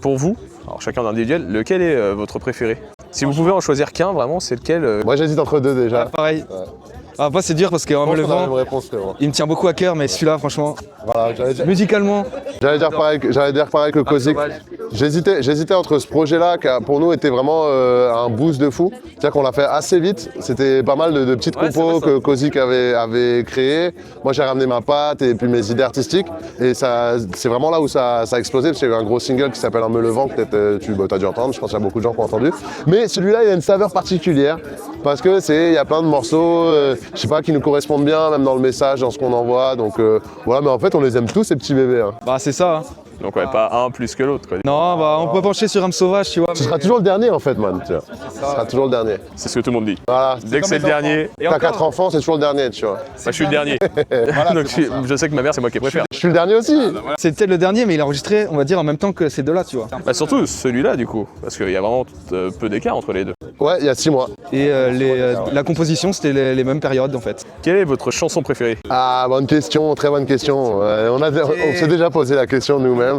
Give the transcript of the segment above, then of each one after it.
Pour vous, alors chacun d'individuel, lequel est votre préféré? Si vous pouvez en choisir qu'un, vraiment, c'est lequel Moi j'hésite entre deux déjà. Pareil. Ouais. Après c'est dur parce qu'en me Je pense qu'on a la levant, même réponse, frérot. il me tient beaucoup à cœur, mais celui-là franchement, Voilà, musicalement, j'allais dire pareil que Kozik. J'hésitais entre ce projet-là qui pour nous était vraiment un boost de fou. C'est-à-dire qu'on l'a fait assez vite. C'était pas mal de petites compos que Kozik avait créées. Moi j'ai ramené ma patte et puis mes idées artistiques. Et c'est vraiment là où ça a explosé parce qu'il y a eu un gros single qui s'appelle Un me levant, que peut-être tu as dû entendre. Je pense qu'il y a beaucoup de gens qui ont entendu. Mais celui-là il a une saveur particulière parce que il y a plein de morceaux, je sais pas, qui nous correspondent bien, même dans le message, dans ce qu'on envoie. Donc voilà, mais en fait on les aime tous ces petits bébés. Hein. bah c'est ça. Hein. Donc ouais, pas un plus que l'autre, quoi. Non, bah on peut pencher sur âme sauvage, tu vois. Ce sera toujours le dernier en fait, man. Tu vois. Ce sera toujours le dernier. C'est ce que tout le monde dit. Voilà. Dès que c'est le dernier, T'as 4 enfants, c'est toujours le dernier, tu vois. bah, je suis le dernier. Donc je sais que ma mère, c'est moi qui préfère. Je suis le dernier aussi. C'est peut-être le dernier, mais il a enregistré, on va dire, en même temps que ces deux-là, tu vois. Bah, surtout celui-là, du coup, parce qu'il y a vraiment peu d'écart entre les deux. Ouais, il y a 6 mois. Et la composition, c'était les mêmes périodes en fait. Quelle est votre chanson préférée? Ah, bonne question, très bonne question. On s'est déjà posé la question nous-mêmes.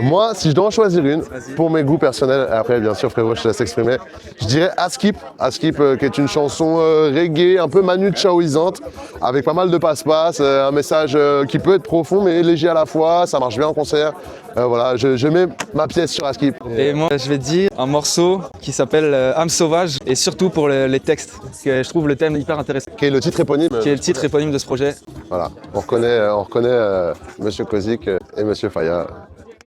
Moi, si je dois en choisir une, pour mes goûts personnels, après bien sûr frérot, je te laisse exprimer, je dirais Askip, qui est une chanson reggae, un peu Manu Chaoisante, avec pas mal de passe-passe, un message qui peut être profond mais léger à la fois, ça marche bien en concert. Voilà, je mets ma pièce sur Askip. Et moi, je vais te dire un morceau qui s'appelle Âme sauvage, et surtout pour les textes, parce que je trouve le thème hyper intéressant. Qui est le titre éponyme. Qui est le titre éponyme de ce projet. Voilà, on reconnaît Monsieur Kozik et Monsieur Faya.